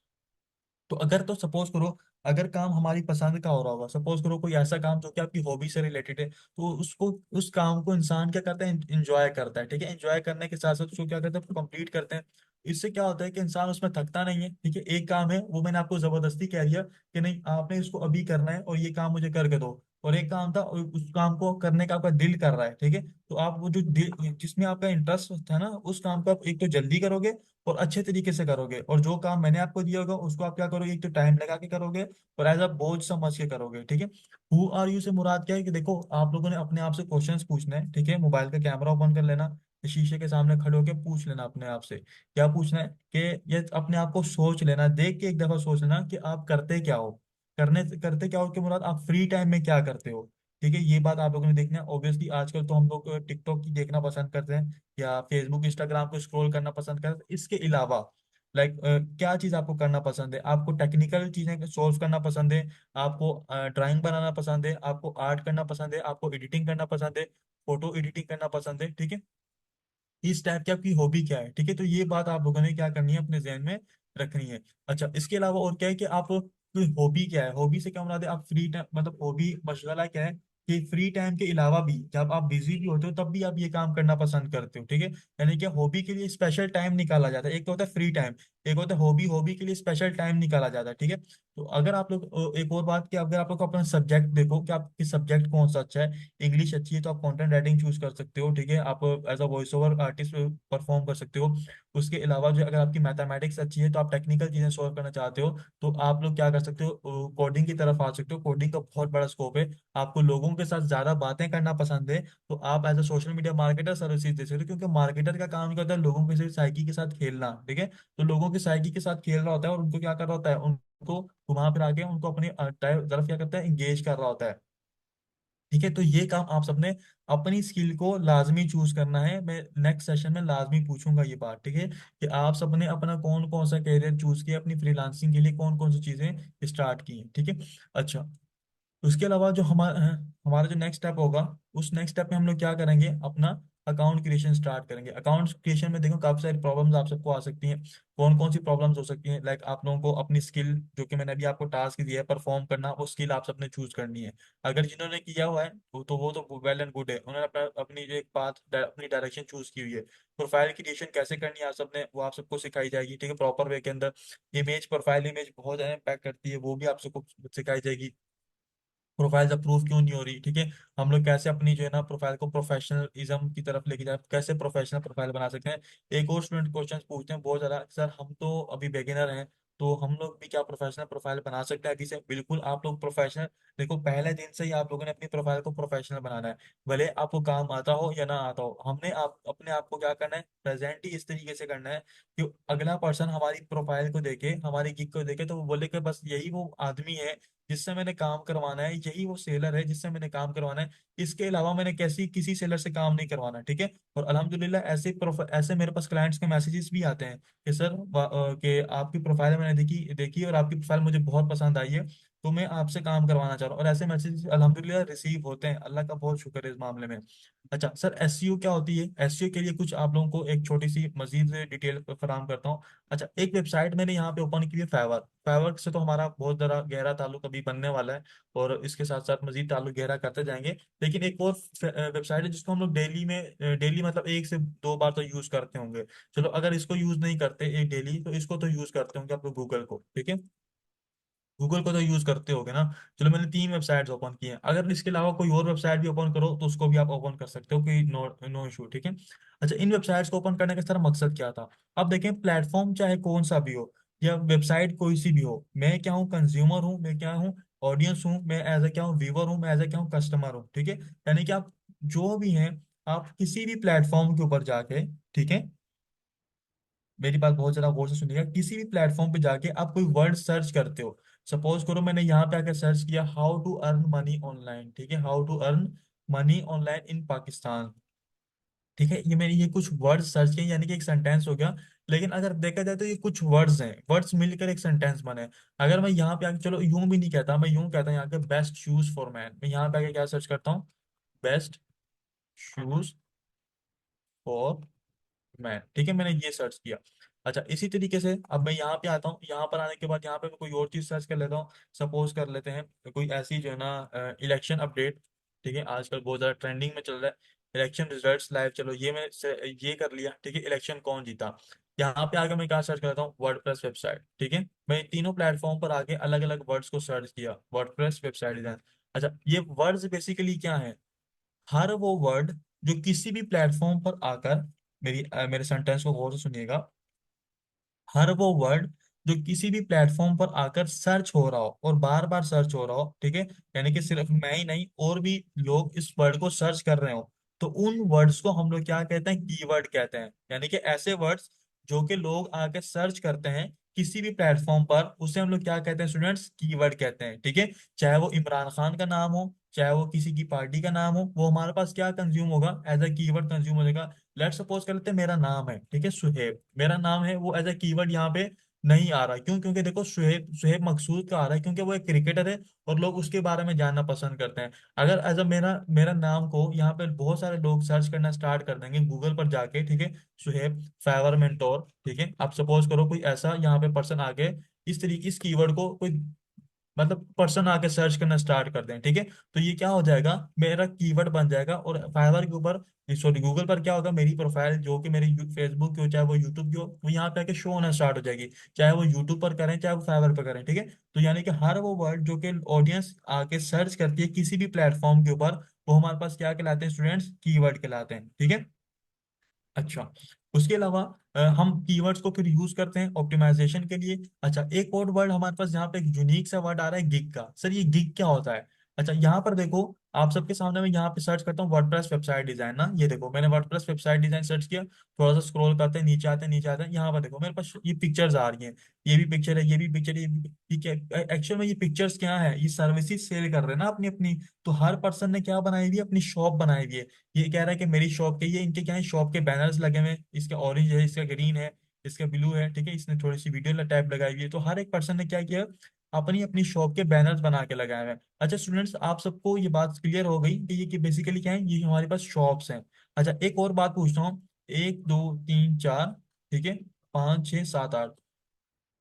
तो अगर तो सपोज करो, अगर काम हमारी पसंद का हो रहा होगा, सपोज करो कोई ऐसा काम जो कि आपकी हॉबी से रिलेटेड है, तो उसको उस काम को इंसान क्या करता है, इंजॉय करता है, ठीक है। इंजॉय करने के साथ साथ उसको क्या करते हैं, कंप्लीट करते हैं। इससे क्या होता है कि इंसान उसमें थकता नहीं है, ठीक है। एक काम है वो मैंने आपको जबरदस्ती कह दिया कि नहीं आपने इसको अभी करना है और ये काम मुझे करके दो, और एक काम था उस काम को करने का आपका दिल कर रहा है, ठीक है। तो आप वो जो दिल जिसमें आपका इंटरेस्ट था ना, उस काम को आप एक तो जल्दी करोगे और अच्छे तरीके से करोगे, और जो काम मैंने आपको दिया होगा उसको आप क्या करोगे, एक तो टाइम लगा के करोगे और एज अ बोझ समझ के करोगे, ठीक है। हु आर यू से मुराद क्या है कि देखो आप लोगों ने अपने आप से क्वेश्चंस पूछने हैं, ठीक है। मोबाइल का कैमरा ओपन कर लेना, शीशे के सामने खड़े होकर पूछ लेना अपने आप से, क्या पूछना है कि ये अपने आप को सोच लेना, देख के एक दफा सोच लेना कि आप करते क्या हो। करते क्या हो के मुराद आप फ्री टाइम में क्या करते हो, ठीक है। ये बात आप लोगों ने देखना है। ऑब्वियसली आजकल तो हम लोग टिकटॉक की देखना पसंद करते हैं या फेसबुक इंस्टाग्राम को स्क्रॉल करना पसंद करते हैं। इसके अलावा लाइक क्या चीज आपको करना पसंद है, आपको टेक्निकल चीजें सॉल्व करना पसंद है, आपको ड्राइंग बनाना पसंद है, आपको आर्ट करना पसंद है, आपको एडिटिंग करना पसंद है, फोटो एडिटिंग करना पसंद है, ठीक है। इस टाइप की आपकी हॉबी क्या है, ठीक है। तो ये बात आप लोगों ने क्या करनी है, अपने जहन में रखनी है। अच्छा, इसके अलावा और क्या है कि आप हॉबी क्या है, हॉबी से क्या मुराद है, आप फ्री टाइम मतलब हॉबी मशगला क्या है कि फ्री टाइम के अलावा भी जब आप बिजी भी होते हो तब भी आप ये काम करना पसंद करते हो, ठीक है। यानी कि हॉबी के लिए स्पेशल टाइम निकाला जाता है। एक तो होता है फ्री टाइम, एक होता है हॉबी, हॉबी के लिए स्पेशल टाइम निकाला जाता है, ठीक है। तो अगर आप लोग एक और बात कि अगर आप लोग को अपना सब्जेक्ट देखो कि आपकी सब्जेक्ट कौन सा अच्छा है, इंग्लिश अच्छी है तो आप कंटेंट राइटिंग चूज कर सकते हो, ठीक है। आप as a voice over artist perform कर सकते हो। उसके अलावा जो अगर आपकी मैथमेटिक्स अच्छी है तो आप टेक्निकल चीजें सॉल्व करना चाहते हो, तो आप लोग क्या कर सकते हो, कोडिंग की तरफ आ सकते हो। कोडिंग का बहुत बड़ा स्कोप है। आपको लोगों के साथ ज्यादा बातें करना पसंद है, तो आप as a social media marketer services दे सकते हो, क्योंकि मार्केटर का काम क्या होता है, लोगों के साइकी के साथ खेलना, ठीक है। तो लोगों की साइकी के साथ खेल रहा होता है और उनको क्या कर रहा होता है, उनको घुमा फिरा के उनको अपनी तरफ क्या करता है, एंगेज कर रहा होता है, ठीक है। तो ये काम आप सबने अपनी स्किल को लाजमी चूज करना है। मैं नेक्स्ट सेशन में लाजमी पूछूंगा ये बात, ठीक है, कि आप सबने अपना कौन कौन सा करियर चूज किया, अपनी फ्रीलांसिंग के लिए कौन कौन सी चीजें स्टार्ट की हैं, ठीक है। अच्छा, उसके अलावा जो हमारा हमारा जो नेक्स्ट स्टेप होगा, उस नेक्स्ट स्टेप में हम लोग क्या करेंगे, अपना अकाउंट क्रिएशन स्टार्ट करेंगे। अकाउंट क्रिएशन में देखो काफी सारी प्रॉब्लम्स आप सबको आ सकती हैं। कौन कौन सी प्रॉब्लम्स हो सकती हैं, लाइक आप लोगों को अपनी स्किल, जो कि मैंने अभी आपको टास्क दिया है परफॉर्म करना, वो स्किल आप सबने चूज करनी है। अगर जिन्होंने किया हुआ है वो तो वेल एंड गुड है, उन्होंने अपनी जो एक पाथ, अपनी डायरेक्शन चूज की हुई है। प्रोफाइल क्रिएशन कैसे करनी है आप सबने, वो आप सबको सिखाई जाएगी, ठीक है, प्रॉपर वे के अंदर। इमेज, प्रोफाइल इमेज बहुत ज्यादा इम्पैक्ट करती है, वो भी आप सबको सिखाई जाएगी। प्रोफाइल अप्रूव क्यों नहीं हो रही, ठीक है, हम लोग कैसे अपनी जो है ना प्रोफाइल को प्रोफेशनलिज्म की तरफ लेके जाए, कैसे प्रोफेशनल प्रोफाइल बना सकते हैं। एक और स्टूडेंट क्वेश्चन पूछते हैं बहुत ज्यादा, सर हम तो अभी बिगिनर हैं, तो हम लोग भी क्या प्रोफेशनल प्रोफाइल बना सकते हैं अभी से? बिल्कुल, आप लोग प्रोफेशनल, देखो पहले दिन से ही आप लोगों ने अपनी प्रोफाइल को प्रोफेशनल बनाना है। भले आपको काम आता हो या ना आता हो, हमने आप अपने आप को क्या करना है, प्रेजेंट ही इस तरीके से करना है कि अगला पर्सन हमारी प्रोफाइल को देखे, हमारी गिग को देखे, तो वो बोले कि बस यही वो आदमी है जिससे मैंने काम करवाना है, यही वो सेलर है जिससे मैंने काम करवाना है। इसके अलावा मैंने कैसी किसी सेलर से काम नहीं करवाना, ठीक है। और अल्हम्दुलिल्लाह ऐसे मेरे पास क्लाइंट्स के मैसेजेस भी आते हैं कि सर कि आपकी प्रोफाइल मैंने देखी देखी और आपकी प्रोफाइल मुझे बहुत पसंद आई है, तो मैं आपसे काम करवाना चाह रहा हूँ। और ऐसे मैसेज अल्हम्दुलिल्लाह रिसीव होते हैं, अल्लाह का बहुत शुक्र है इस मामले में। अच्छा सर, एसईओ क्या होती है? एसईओ के लिए कुछ आप लोगों को एक छोटी सी मजीद डिटेल फराहम करता हूँ। अच्छा, एक वेबसाइट मैंने यहाँ पे ओपन की है, फाइवर। फाइवर से तो हमारा बहुत ज़रा गहरा ताल्लुक अभी बनने वाला है, और इसके साथ साथ मजीद ताल्लुक गहरा करते जाएंगे। लेकिन एक और वेबसाइट है जिसको हम लोग डेली में, डेली मतलब 1 से 2 बार तो यूज करते होंगे। चलो अगर इसको यूज नहीं करते एक डेली, तो इसको तो यूज करते होंगे आप लोग, गूगल को, ठीक है। गूगल को तो यूज करते होगे ना। चलो मैंने 3 वेबसाइट्स ओपन की हैं, अगर इसके अलावा कोई और वेबसाइट भी ओपन करो तो उसको भी आप ओपन कर सकते हो, कि नो नो इशू, ठीक है। अच्छा, इन वेबसाइट्स को ओपन करने का सारा मकसद क्या था? अब देखें, प्लेटफॉर्म चाहे कौन सा भी हो या वेबसाइट कोई सी भी हो, मैं क्या हूँ, कंज्यूमर हूँ, मैं क्या हूँ, ऑडियंस हूँ, मैं एज ए क्या हूँ, व्यूअर हूँ, मैं एज ए क्या हूँ, कस्टमर हूँ, ठीक है। यानी कि आप जो भी हैं, आप किसी भी प्लेटफॉर्म के ऊपर जाके, ठीक है, मेरी बात बहुत ज्यादा गौर से सुनिएगा, किसी भी प्लेटफॉर्म पे जाके आप कोई वर्ड सर्च करते हो। सपोज करो मैंने यहाँ पे आके सर्च किया how to earn money online, ठीक है, how to earn money online in Pakistan, ठीक है। ये मैंने ये कुछ वर्ड्स सर्च किए, यानी कि एक सेंटेंस हो गया। लेकिन अगर देखा जाए तो ये कुछ वर्ड्स हैं, वर्ड्स मिलकर एक सेंटेंस बने। अगर मैं यहाँ पे आके, चलो यूं भी नहीं कहता, मैं यूं कहता हूँ यहाँ के बेस्ट शूज फॉर मैन, मैं यहाँ पे आके क्या सर्च करता हूँ, बेस्ट शूज फॉर मैं, ठीक है, मैंने ये सर्च किया। अच्छा, इसी तरीके से अब मैं यहाँ पे आता हूँ, यहाँ पर आने के बाद यहाँ पे मैं कोई और चीज सर्च कर लेता हूँ। सपोज कर लेते हैं कोई ऐसी जो है ना इलेक्शन अपडेट, ठीक है, आजकल बहुत ज्यादा ट्रेंडिंग में चल रहा है, इलेक्शन रिजल्ट्स लाइव, चलो ये कर लिया, ठीक है, इलेक्शन कौन जीता। यहाँ पे आगे मैं क्या सर्च करता हूँ, वर्डप्रेस वेबसाइट, ठीक है। मैं तीनों प्लेटफॉर्म पर आगे अलग अलग वर्ड्स को सर्च किया, वर्डप्रेस वेबसाइट डिजाइन। अच्छा, ये वर्ड्स बेसिकली क्या है? हर वो वर्ड जो किसी भी प्लेटफॉर्म पर आकर, मेरे सेंटेंस को गौर से सुनिएगा, हर वो वर्ड जो किसी भी प्लेटफॉर्म पर आकर सर्च हो रहा हो और बार बार सर्च हो रहा हो, ठीक है, यानी कि सिर्फ मैं ही नहीं और भी लोग इस वर्ड को सर्च कर रहे हो, तो उन वर्ड्स को हम लोग क्या कहते हैं, कीवर्ड कहते हैं। यानी कि ऐसे वर्ड्स जो कि लोग आके सर्च करते हैं किसी भी प्लेटफॉर्म पर, उसे हम लोग क्या कहते हैं स्टूडेंट्स, कीवर्ड कहते हैं, ठीक है। चाहे वो इमरान खान का नाम हो, चाहे वो किसी की पार्टी का नाम हो, वो हमारे पास क्या कंज्यूम होगा, एज अ कीवर्ड कंज्यूम हो जाएगा। लेट सपोज कर लेते हैं मेरा नाम है, ठीक है, सुहेब, मेरा नाम है, वो एज ए कीवर्ड यहाँ पे नहीं आ रहा, क्यों? क्योंकि देखो सुहेब सुहेब मकसूद का आ रहा है, क्योंकि वो एक क्रिकेटर है और लोग उसके बारे में जानना पसंद करते हैं। अगर एज अ मेरा मेरा नाम को यहाँ पे बहुत सारे लोग सर्च करना स्टार्ट कर देंगे गूगल पर जाके, ठीक है, सुहेब फेवर मेंटोर, ठीक है, आप सपोज करो कोई ऐसा यहाँ पे पर्सन आके इस तरीके इस कीवर्ड को कोई मतलब पर्सन आके सर्च करना स्टार्ट कर दें, ठीक है, तो ये क्या हो जाएगा, मेरा कीवर्ड बन जाएगा। और फाइवर के ऊपर, सॉरी, गूगल पर क्या होगा, मेरी प्रोफाइल जो कि मेरी फेसबुक की हो चाहे वो यूट्यूब की हो, वो यहाँ पे आके शो होना स्टार्ट हो जाएगी, चाहे वो यूट्यूब पर करें चाहे वो फाइवर पर करें, ठीक है। तो यानी कि हर वो वर्ड जो कि ऑडियंस आके सर्च करती है किसी भी प्लेटफॉर्म के ऊपर, वो हमारे पास क्या कहलाते हैं स्टूडेंट्स, कीवर्ड कहलाते हैं, ठीक है। अच्छा, उसके अलावा हम कीवर्ड्स को फिर यूज करते हैं ऑप्टिमाइजेशन के लिए। अच्छा, एक और वर्ड हमारे पास यहाँ पे एक यूनिक सा वर्ड आ रहा है, गिग का। सर ये गिग क्या होता है? अच्छा, यहाँ पर देखो, आप सबके सामने मैं यहाँ पे सर्च करता हूँ वर्डप्रेस वेबसाइट डिजाइन ना, ये देखो मैंने वर्डप्रेस वेबसाइट डिजाइन सर्च किया, थोड़ा सा स्क्रॉल करते हैं, नीचे आते हैं, नीचे आते हैं, यहाँ पर देखो मेरे पास ये पिक्चर्स आ रही हैं, ये भी पिक्चर है, ये भी पिक्चर है, ये भी, ठीक है। एक्चुअल में ये पिक्चर्स क्या है, ये सर्विसेज सेल कर रहे हैं ना अपनी अपनी। तो हर पर्सन ने क्या बनाई हुई है, अपनी शॉप बनाई हुई है। ये कह रहा है कि मेरी शॉप के, ये इनके क्या है, शॉप के बैनर्स लगे हुए हैं, इसका ऑरेंज है, इसका ग्रीन है, इसका ब्लू है, ठीक है, इसने थोड़ी सी वीडियो टैब लगाई हुई है। तो हर एक पर्सन ने क्या किया, अपनी अपनी शॉप के बैनर्स बना के लगाए हुए हैं। अच्छा स्टूडेंट्स, आप सबको ये बात क्लियर हो गई कि ये कि बेसिकली क्या है, ये हमारे पास शॉप्स हैं। अच्छा एक और बात पूछता हूँ, 1 2 3 4, ठीक है, 5 6 7 8,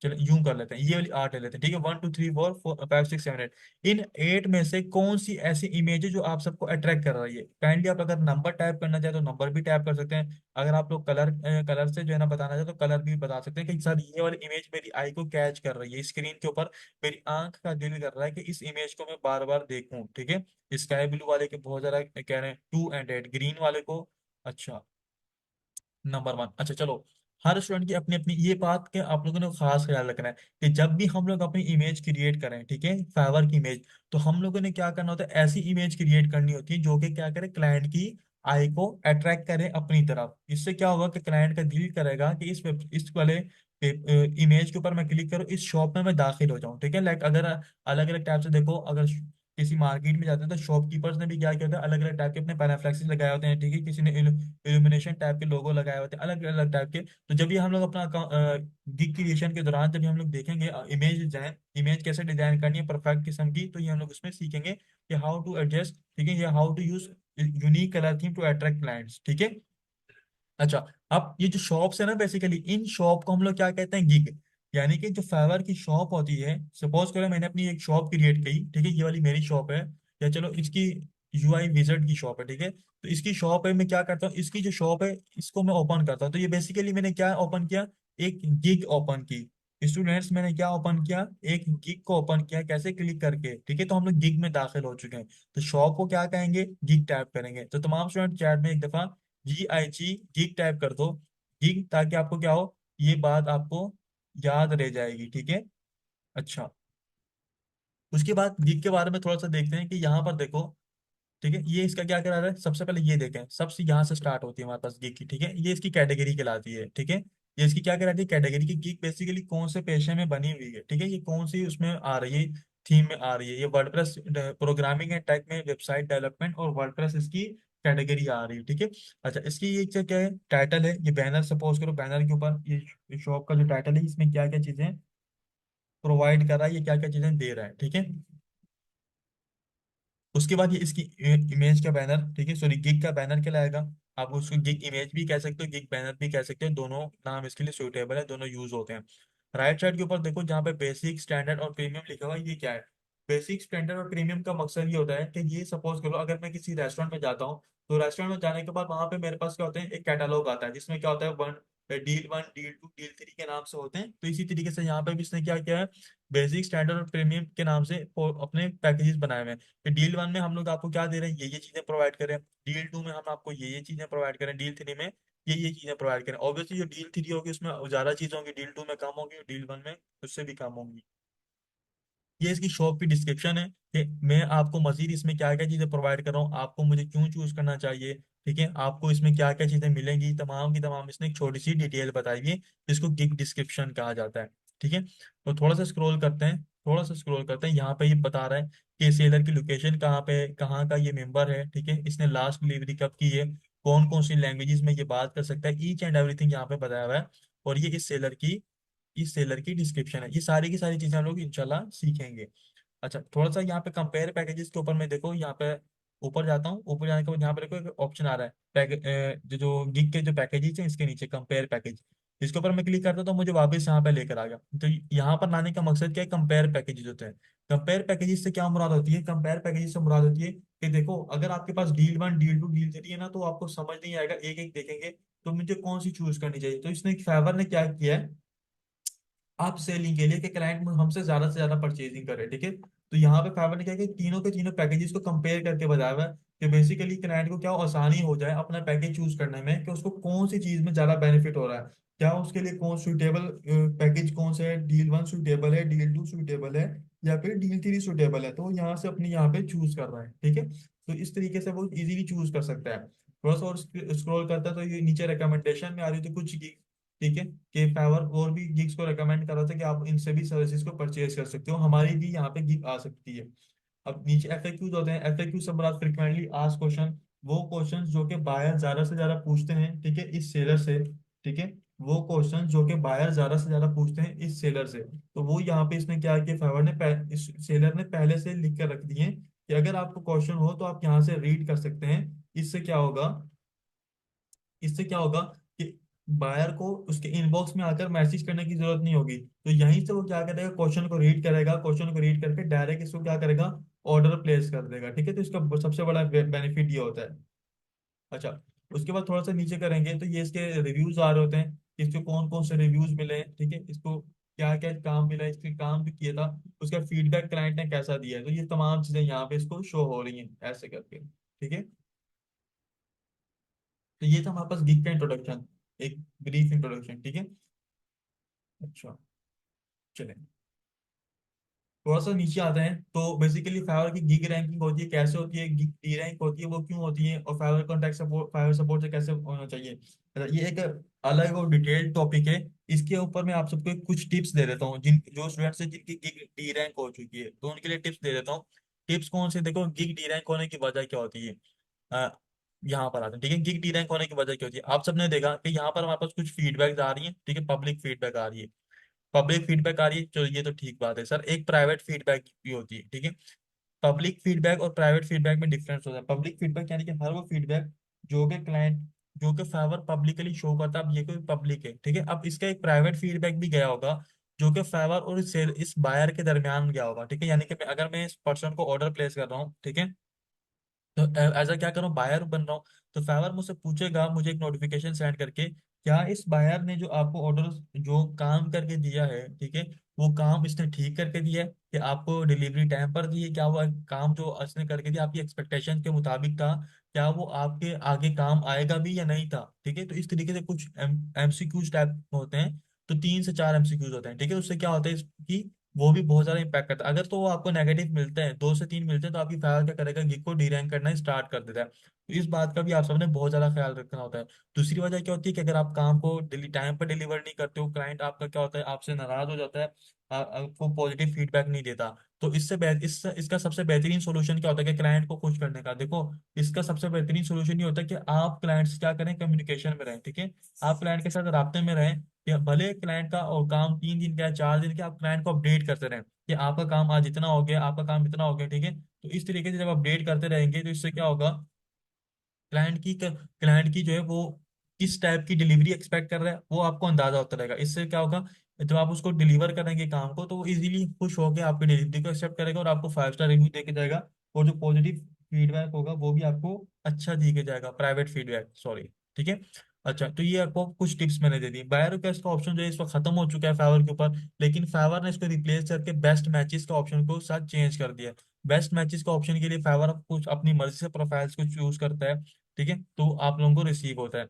चलो यूं कर लेते हैं, ये वाली 8 ले लेते हैं, ठीक है, 1 2 3 4 5 6 7 8। इन 8 में से कौन सी ऐसी इमेज है जो आप सबको अट्रैक्ट कर रही है? काइंडली आप अगर नंबर टाइप करना चाहे तो नंबर भी टाइप कर सकते हैं। अगर आप लोग कलर कलर से जो है ना बताना चाहे तो कलर भी बता सकते हैं कि सर ये वाली इमेज मेरी आई को कैच कर रही है, स्क्रीन के ऊपर मेरी आंख का दिल कर रहा है कि इस इमेज को मैं बार बार देखूं, ठीक है। स्काई ब्लू वाले के बहुत ज्यादा कह रहे हैं 2 and 8, ग्रीन वाले को, अच्छा नंबर 1। अच्छा चलो, हर स्टूडेंट की अपनी अपनी ये बात के आप लोगों ने खास ख्याल रखना है कि जब भी हम लोग अपनी इमेज क्रिएट करें, ठीक है, फाइवर की इमेज, तो हम लोगों ने क्या करना होता है, ऐसी इमेज क्रिएट करनी होती है जो कि क्या करे, क्लाइंट की आई को अट्रैक्ट करे अपनी तरफ। इससे क्या होगा कि क्लाइंट का दिल करेगा कि इस वाले इमेज के ऊपर मैं क्लिक करूँ, इस शॉप में मैं दाखिल हो जाऊं, ठीक है। लाइक अगर अलग अलग टाइप से देखो, अगर किसी मार्केट में जाते हैं तो शॉपकीपर्स ने भी क्या किया होता है, अलग अलग टाइप के अपने पैनाफ्लेक्सेस लगाए होते हैं, ठीक है, किसी ने इल्यूमिनेशन टाइप के लोगो लगाए होते हैं अलग अलग टाइप के। तो जब भी हम लोग अपना गिग क्रिएशन के दौरान जब भी हम लोग देखेंगे इमेज डिजाइन, इमेज कैसे डिजाइन करनी है परफेक्ट किस्म की, तो ये हम लोग उसमें सीखेंगे कि हाउ टू एडजस्ट, ठीक है, या how to use unique colour theme to attract clients, ठीक है। अच्छा, अब ये जो शॉप्स है ना, बेसिकली इन शॉप को हम लोग क्या कहते हैं, गिग। यानी कि जो फाइवर की शॉप होती है, सपोज करो मैंने अपनी एक शॉप क्रिएट की, ठीक है, ये वाली मेरी शॉप है, या चलो इसकी यूआई विजिट की शॉप है, ठीक है। तो इसकी शॉप है, मैं क्या करता हूँ, इसकी जो शॉप है इसको मैं ओपन करता हूँ, तो ये बेसिकली मैंने क्या ओपन किया, एक गिग ओपन की। स्टूडेंट्स मैंने क्या ओपन किया, एक गिग को ओपन किया, कैसे, क्लिक करके, ठीक है। तो हम लोग गिग में दाखिल हो चुके हैं। तो शॉप को क्या कहेंगे, गिग टाइप करेंगे। तो तमाम स्टूडेंट चैट में एक दफा GIG गिग टाइप कर दो, गिग, ताकि आपको क्या हो, ये बात आपको याद रह जाएगी, ठीक है। अच्छा, उसके बाद गिग के बारे में थोड़ा सा देखते हैं कि यहाँ पर देखो, ठीक है, ये इसका क्या करा रहा है, सबसे पहले ये देखें, सबसे यहाँ से स्टार्ट होती है हमारे पास गिग की, ठीक है, ये इसकी कैटेगरी कहलाती है, ठीक है। ये इसकी क्या कहलाती है, कैटेगरी की। गिग बेसिकली कौन से पेशे में बनी हुई है, ठीक है, ये कौन सी उसमें आ रही है, थीम में आ रही है। ये वर्डप्रेस प्रोग्रामिंग एंड टेक में वेबसाइट डेवलपमेंट और वर्डप्रेस इसकी कैटेगरी आ रही है, ठीक है। अच्छा, इसकी ये क्या है, टाइटल है, ये बैनर, सपोज करो बैनर के ऊपर ये शॉप का जो टाइटल है, इसमें क्या क्या चीजें प्रोवाइड कर रहा है, ये क्या क्या चीजें दे रहा है, ठीक है। उसके बाद ये इसकी इमेज का बैनर, ठीक है, सॉरी गिग का बैनर कहलाएगा। आप उसको गिग इमेज भी कह सकते हो, गिग बैनर भी कह सकते हो, दोनों नाम इसके लिए सूटेबल है, दोनों यूज होते हैं। राइट साइड के ऊपर देखो जहाँ पे बेसिक, स्टैंडर्ड और प्रीमियम लिखा हुआ है, ये क्या है। बेसिक, स्टैंडर्ड और प्रीमियम का मकसद ये होता है कि ये सपोज करो अगर मैं किसी रेस्टोरेंट में जाता हूँ, तो रेस्टोरेंट में जाने के बाद वहां पे मेरे पास क्या होते हैं, एक कैटलॉग आता है जिसमें क्या होता है, डील 1 डील 2 डील 3 के नाम से होते हैं। तो इसी तरीके से यहाँ पे भी इसने क्या किया है, बेसिक, स्टैंडर्ड और प्रीमियम के नाम से अपने पैकेजेस बनाए हुए हैं। कि डील 1 में हम लोग आपको क्या दे रहे हैं, ये चीजें प्रोवाइड करें, डील 2 में हम आपको ये चीजें प्रोवाइड करें, डील 3 में ये चीजें प्रोवाइड करें। ऑब्वियसली जो डील 3 होगी उसमें ज्यादा चीजें होंगी, डील 2 में कम होगी, डील 1 में उससे भी कम होंगी। ये इसकी शॉप की डिस्क्रिप्शन है कि मैं आपको मजीद इसमें क्या क्या चीजें प्रोवाइड कर रहा हूँ, आपको मुझे क्यों चूज करना चाहिए, ठीक है, आपको इसमें क्या क्या चीजें मिलेंगी, तमाम की तमाम इसने एक छोटी सी डिटेल बताई हुई है, जिसको गिग डिस्क्रिप्शन कहा जाता है, ठीक है। तो थोड़ा सा स्क्रॉल करते हैं, थोड़ा सा स्क्रॉल करते हैं, यहाँ पे ये बता रहा है कि सेलर की लोकेशन कहाँ पे है, कहाँ का ये मेंबर है, ठीक है, इसने लास्ट डिलीवरी कब की है, कौन कौन सी लैंग्वेजेस में ये बात कर सकता है, ईच एंड एवरीथिंग यहाँ पे बताया हुआ है। और ये इस सेलर की डिस्क्रिप्शन है, ये सारी की सारी चीजें हम लोग इंशाल्लाह सीखेंगे। अच्छा, थोड़ा सा यहाँ पे कंपेयर पैकेजेस के ऊपर में देखो, यहाँ पे ऊपर जाता हूँ, ऊपर जाने के बाद यहाँ पे देखो एक ऑप्शन आ रहा है, जो गिग के जो पैकेजेस हैं इसके नीचे कंपेयर पैकेज, इसके ऊपर मैं क्लिक करता हूँ तो मुझे वापस यहाँ पे लेकर आ गया। तो यहाँ पर लाने का मकसद क्या है, कंपेयर पैकेजेस होते हैं। कंपेयर पैकेजेस से क्या मुराद होती है, कंपेयर पैकेजेस से मुराद होती है कि देखो अगर आपके पास डील 1 डील 2 डील 3 है ना, तो आपको समझ नहीं आएगा, एक एक देखेंगे तो मुझे कौन सी चूज करनी चाहिए। तो इसने फेवर ने क्या किया है, आप सेलिंग के लिए कि क्लाइंट हमसे ज्यादा से ज्यादा परचेजिंग करे, ठीक है। तो यहाँ पे फाइवर ने क्या किया, तीनों के तीनों पैकेजेस को कंपेयर करके बताया हुआ है कि बेसिकली क्लाइंट को क्या आसानी हो जाए अपना पैकेज चूज करने में, कि उसको कौन सी चीज में ज्यादा बेनिफिट हो रहा है, क्या उसके लिए कौन सुटेबल पैकेज कौन सा है, डील 1 सुटेबल है, डील 2 सुटेबल है, या फिर डील 3 सुटेबल है। तो वो यहाँ से अपनी यहाँ पे चूज कर रहा है, ठीक है। तो इस तरीके से वो इजीली चूज कर सकता है। थोड़ा सा और स्क्रॉल करता है तो ये नीचे रिकमेंडेशन में आ रही थी कुछ, ठीक है, कि फाइवर और भी गिग्स को रेकमेंड कर रहा था कि आप इनसे भी सर्विसेज को परचेज कर सकते हो, हमारी भी यहाँ पे गिग आ सकती है। अब नीचे एफएक्यूज होते हैं, एफएक्यू से बड़ा फ्रिक्वेंटली आस्क्ड क्वेश्चन, वो क्वेश्चन जो कि बायर ज्यादा से ज्यादा पूछते हैं, ठीक है, इस सेलर से, ठीक है। वो क्वेश्चन जो कि बायर ज्यादा से ज्यादा पूछते हैं इस सेलर से, तो वो यहाँ पे इसने क्या किया, फेवर ने इस सेलर ने पहले से लिख कर रख दिए कि अगर आपको क्वेश्चन हो तो आप यहाँ से रीड कर सकते हैं। इससे क्या होगा, इससे क्या होगा कि बायर को उसके इनबॉक्स में आकर मैसेज करने की जरूरत नहीं होगी, तो यहीं से वो क्या करेगा, क्वेश्चन को रीड करेगा, क्वेश्चन को रीड करके डायरेक्ट इसको क्या करेगा, ऑर्डर प्लेस कर देगा। ठीक है, तो इसका सबसे बड़ा बेनिफिट ये होता है। अच्छा, उसके बाद थोड़ा सा नीचे करेंगे तो ये इसके रिव्यूज आ रहे होते हैं, इसको कौन कौन से रिव्यूज मिले हैं, ठीक है, इसको क्या क्या काम मिला है, इसके काम भी किया था, उसका फीडबैक क्लाइंट ने कैसा दिया है, तो ये तमाम चीजें यहाँ पे इसको शो हो रही हैं ऐसे करके। ठीक है, तो ये था हमारे पास गिग का इंट्रोडक्शन, एक ब्रीफ इंट्रोडक्शन। ठीक है, अच्छा, चलें थोड़ा सा नीचे आते हैं। तो बेसिकली फाइवर की गिग रैंकिंग होती है, कैसे होती है, गिग डी रैंक होती है, वो क्यों होती है, और Fiverr contact support, Fiverr support से कैसे होना चाहिए, ये एक अलग और डिटेल्ड टॉपिक है। इसके ऊपर मैं आप सबको कुछ टिप्स दे देता हूँ, जिन जो स्टूडेंट्स हैं जिनकी गिग डी रैंक हो चुकी है, तो उनके लिए टिप्स दे देता हूँ। टिप्स कौन से, देखो गिग डी रैंक होने की वजह क्या होती है। अ, यहाँ पर आते हैं। ठीक है, गिग डी रैंक होने की वजह क्या होती है, आप सबने देखा कि यहाँ पर हमारे पास कुछ फीडबैक आ रही है, ठीक है, पब्लिक फीडबैक आ रही है। पब्लिक फीडबैक आ रही है, चलो ये तो ठीक बात है सर, एक प्राइवेट फीडबैक भी होती है। ठीक है, पब्लिक फीडबैक और प्राइवेट फीडबैक में डिफरेंस होता है। पब्लिक फीडबैक यानी कि हर वो फीडबैक जो कि क्लाइंट, जो कि फेवर पब्लिकली शो करता है, अब ये कोई पब्लिक है। ठीक है, अब इसका एक प्राइवेट फीडबैक भी गया होगा जो कि फेवर और इस बायर के दरमियान गया होगा। ठीक है, यानी कि अगर मैं इस पर्सन को ऑर्डर प्लेस कर रहा हूँ, ठीक है, तो ऐसा क्या करूँ, बायर बन रहा हूँ, तो फेवर मुझसे पूछेगा मुझे एक नोटिफिकेशन सेंड करके, क्या इस बायर ने जो आपको ऑर्डर, जो काम करके दिया है, ठीक है, वो काम इसने ठीक करके दिया है, कि आपको डिलीवरी टाइम पर दी है, क्या वो काम जो इसने करके दिया आपकी एक्सपेक्टेशन के मुताबिक था, क्या वो आपके आगे काम आएगा भी या नहीं था। ठीक है, तो इस तरीके से कुछ एमसीक्यूज टाइप होते हैं, तो 3 से 4 एमसीक्यूज होते हैं। ठीक है, उससे क्या होता है कि वो भी बहुत ज्यादा इंपैक्ट करता है। अगर तो वो आपको नेगेटिव मिलते हैं, 2 से 3 मिलते हैं, तो आपकी फायर क्या करेगा, गिग को डीरैंक करना स्टार्ट कर देता है। तो इस बात का भी आप सबने बहुत ज्यादा ख्याल रखना होता है। दूसरी वजह क्या होती है कि अगर आप काम को डिली टाइम पर डिलीवर नहीं करते हो, क्लाइंट आपका क्या होता है, आपसे नाराज हो जाता है, आपको पॉजिटिव फीडबैक नहीं देता। तो इसका सबसे बेहतरीन सोल्यूशन क्या होता है कि क्लाइंट को खुश करने का, देखो इसका सबसे बेहतरीन सोल्यूशन ये होता है कि आप क्लाइंट से क्या करें, कम्युनिकेशन में रहें। ठीक है, आप क्लाइंट के साथ राब्ते में रहें, कि भले क्लाइंट का और काम 3 दिन का है, 4 दिन का, आप क्लाइंट को अपडेट करते रहें कि आपका काम आज इतना हो गया, आपका काम इतना हो गया। ठीक है, तो इस तरीके से जब अपडेट करते रहेंगे तो इससे क्या होगा, क्लाइंट की जो है वो किस टाइप की डिलीवरी एक्सपेक्ट कर रहा है वो आपको अंदाजा होता रहेगा। इससे क्या होगा, जब आप उसको डिलीवर करेंगे काम को, तो वो इजीली खुश होकर आपकी डिलीवरी को एक्सेप्ट करेगा और आपको 5 स्टार रिव्यू देके जाएगा, और जो पॉजिटिव फीडबैक होगा वो भी आपको अच्छा दिए जाएगा, प्राइवेट फीडबैक, सॉरी। ठीक है, अच्छा, तो ये आपको कुछ टिप्स मैंने दे दी। बायर का इसका ऑप्शन जो है इस वक्त खत्म हो चुका है फाइवर के ऊपर, लेकिन फाइवर ने इसको रिप्लेस करके बेस्ट मैचेस का ऑप्शन को साथ चेंज कर दिया है। बेस्ट मैचेस का ऑप्शन के लिए फाइवर कुछ अपनी मर्जी से प्रोफाइल्स को चूज करता है। ठीक है, तो आप लोगों को रिसीव होता है।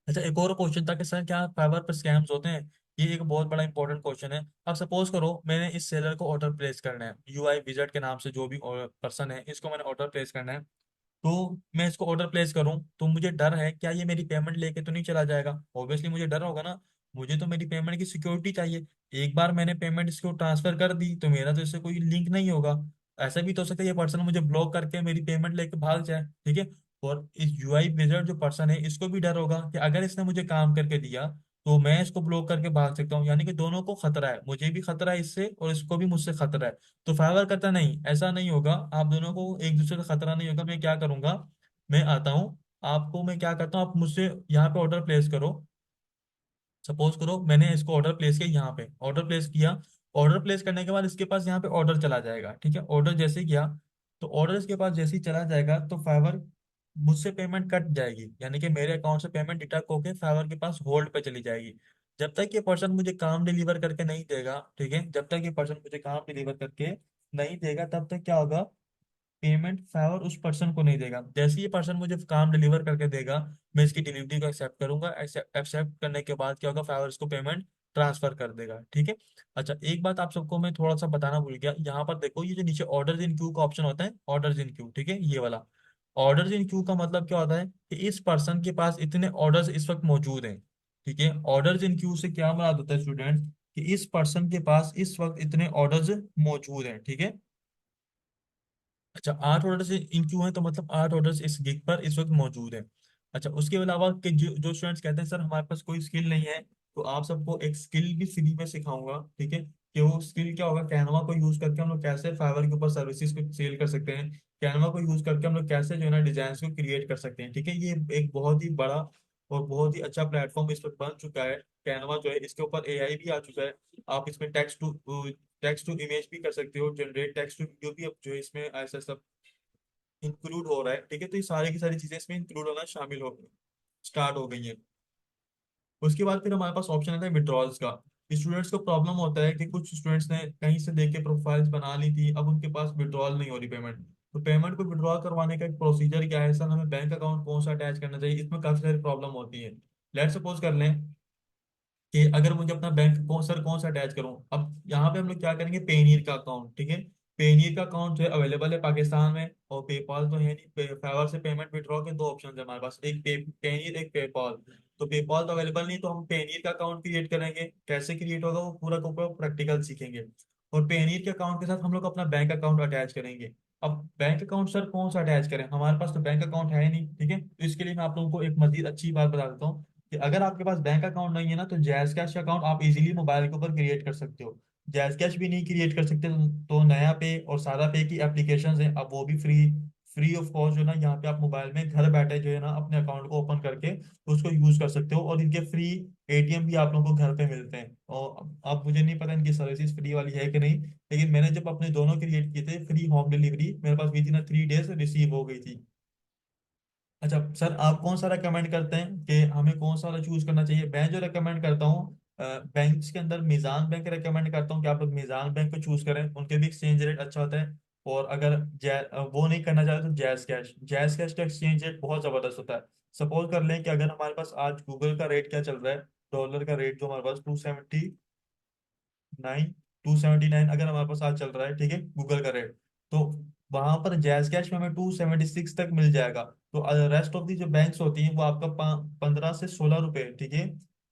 अच्छा, एक और क्वेश्चन था कि सर क्या फाइवर पर स्कैम्स होते हैं, ये एक बहुत बड़ा इंपॉर्टेंट क्वेश्चन है। अब सपोज करो मैंने इस सेलर को ऑर्डर प्लेस करना है, यूआई विजिट के नाम से जो भी पर्सन है, इसको मैंने ऑर्डर प्लेस करना है। तो मैं इसको ऑर्डर प्लेस करूं तो मुझे डर है क्या ये मेरी पेमेंट लेके तो नहीं चला जाएगा, ऑब्वियसली मुझे डर होगा ना, मुझे तो मेरी पेमेंट की सिक्योरिटी चाहिए। एक बार मैंने पेमेंट इसको ट्रांसफर कर दी तो मेरा तो इससे कोई लिंक नहीं होगा। ऐसा भी तो हो सकता है ये पर्सन मुझे ब्लॉक करके मेरी पेमेंट लेके भाग जाए। ठीक है, और इस यूआई विजार्ड जो पर्सन है इसको भी डर होगा कि अगर इसने मुझे काम करके दिया तो मैं इसको ब्लॉक करके भाग सकता हूँ, यानी कि दोनों को खतरा है, मुझे भी खतरा है इससे और इसको भी मुझसे खतरा है। तो फाइवर करता नहीं, ऐसा नहीं होगा, आप दोनों को एक दूसरे का खतरा नहीं होगा। मैं क्या करूंगा, मैं आता हूँ, आपको मैं क्या करता हूँ, आप मुझसे यहाँ पे ऑर्डर प्लेस करो। सपोज करो मैंने इसको ऑर्डर प्लेस किया, यहाँ पे ऑर्डर प्लेस किया, ऑर्डर प्लेस करने के बाद इसके पास यहाँ पे ऑर्डर चला जाएगा। ठीक है, ऑर्डर जैसे ही किया, तो ऑर्डर इसके पास जैसे ही चला जाएगा तो फाइवर मुझसे पेमेंट कट जाएगी, यानी कि मेरे अकाउंट से पेमेंट डिडक्ट होकर फाइवर के पास होल्ड पे चली जाएगी। जब तक ये पर्सन मुझे काम डिलीवर करके नहीं देगा, ठीक है, जब तक ये पर्सन मुझे काम डिलीवर करके नहीं देगा, तब तक क्या होगा, पेमेंट फेवर उस पर्सन को नहीं देगा। जैसे ही ये पर्सन मुझे काम डिलीवर करके देगा, मैं इसकी डिलीवरी को एक्सेप्ट करूंगा, एक्सेप्ट करने के बाद क्या होगा, फेवर इसको पेमेंट ट्रांसफर कर देगा। ठीक है, अच्छा, एक बात आप सबको मैं थोड़ा सा बताना भूल गया, यहाँ पर देखो ये जो नीचे ऑर्डर्स इन क्यू का ऑप्शन होता है, ऑर्डर्स इन क्यू, ठीक है, ये वाला ऑर्डर्स इन क्यू का मतलब क्या होता है कि इस पर्सन के पास इतने ऑर्डर्स इस वक्त मौजूद हैं। ठीक है, ऑर्डर्स इन क्यू से क्या मुराद होता है स्टूडेंट, कि इस पर्सन के पास इस वक्त इतने ऑर्डर्स मौजूद हैं। ठीक है, अच्छा, 8 ऑर्डर इन क्यू है तो मतलब 8 ऑर्डर इस गिग पर इस वक्त मौजूद है। अच्छा, उसके अलावा कि जो जो स्टूडेंट्स कहते हैं सर हमारे पास कोई स्किल नहीं है, तो आप सबको एक स्किल भी फ्री में सिखाऊंगा, ठीक है। कि वो स्किल क्या होगा, कैनवा को यूज करके हम लोग कैसे फाइवर के ऊपर सर्विसेज को सेल कर सकते हैं, कैनवा को यूज करके हम लोग कैसे जो है ना डिजाइन को क्रिएट कर सकते हैं, ठीक है। ये एक बहुत ही बड़ा और बहुत ही अच्छा प्लेटफॉर्म इस पर बन चुका है। कैनवा जो है इसके ऊपर एआई भी आ चुका है। आप इसमें टेक्स्ट टू इमेज भी कर सकते हो, जनरेट टेक्स्ट टू वीडियो भी अब जो है इसमें ऐसा सब इंक्लूड हो रहा है, ठीक है। तो ये सारी की सारी चीजें इसमें इंक्लूड होना शामिल हो स्टार्ट हो गई है। उसके बाद फिर हमारे पास ऑप्शन आता है विड्रॉल्स का। स्टूडेंट्स को प्रॉब्लम होता है कि कुछ स्टूडेंट्स ने कहीं से देख के प्रोफाइल्स बना ली थी, अब उनके पास विड्रॉल नहीं हो रही पेमेंट। तो पेमेंट को विड्रॉल करवाने का एक प्रोसीजर क्या है सर, हमें बैंक अकाउंट कौन सा अटैच करना चाहिए, इसमें काफी सारी प्रॉब्लम होती है। लेट सपोज कर लें कि अगर मुझे अपना बैंक कौन सा अटैच करूं, अब यहाँ पे हम लोग क्या करेंगे, पेनीर का अकाउंट, ठीक है। पेनीर का अकाउंट जो है अवेलेबल है पाकिस्तान में, और पेपाल तो है नहीं। फाइवर से पेमेंट विड्रॉ के दो ऑप्शन है हमारे पास, एक पेनीर, एक पेपाल। तो पेपाल तो अवेलेबल नहीं, तो हम पेनीर का अकाउंट क्रिएट करेंगे। कैसे क्रिएट होगा वो पूरा का पूरा प्रैक्टिकल सीखेंगे। और पेनीर के अकाउंट के साथ हम लोग अपना बैंक अकाउंट अटैच करेंगे। अब बैंक अकाउंट सर कौन सा अटैच करें, हमारे पास तो बैंक अकाउंट है ही नहीं, ठीक है। तो इसके लिए मैं आप लोगों को एक मजीद अच्छी बात बता देता हूँ कि अगर आपके पास बैंक अकाउंट नहीं है ना, तो जैज कैश अकाउंट आप इजीली मोबाइल के ऊपर क्रिएट कर सकते हो। जैज कैश भी नहीं क्रिएट कर सकते तो नया पे और सादा पे की एप्लीकेशंस हैं, अब वो भी फ्री फ्री ऑफ कॉस्ट जो है ना, यहाँ पे आप मोबाइल में घर बैठे जो है ना अपने अकाउंट को ओपन करके उसको यूज कर सकते हो। और इनके फ्री एटीएम भी आप लोगों को घर पे मिलते हैं। और अब मुझे नहीं पता इनकी सर्विसेज फ्री वाली है कि नहीं, लेकिन मैंने जब अपने दोनों क्रिएट किए थे, फ्री होम डिलीवरी मेरे पास विद इन 3 डेज रिसीव हो गई थी। अच्छा सर, आप कौन सा रेकमेंड करते हैं कि हमें कौन सा वाला चूज करना चाहिए। मैं जो रेकमेंड करता हूँ बैंक्स के अंदर मीज़ान बैंक रेकमेंड करता हूँ कि आप लोग मीज़ान बैंक को चूज करें, उनके भी एक्सचेंज रेट अच्छा होता है। और अगर वो नहीं करना चाहते तो जैज कैश का एक्सचेंज रेट बहुत ज़बरदस्त होता है। सपोज कर लें कि अगर हमारे पास आज गूगल का रेट क्या चल रहा है, डॉलर का रेट जो हमारे पास 279 अगर हमारे पास आज चल रहा है, ठीक है, गूगल का रेट, तो वहां पर जैज कैश में हमें 276 तक मिल जाएगा। तो रेस्ट ऑफ दी जो बैंक्स होती हैं वो आपका 15 से 16 रुपए, ठीक है,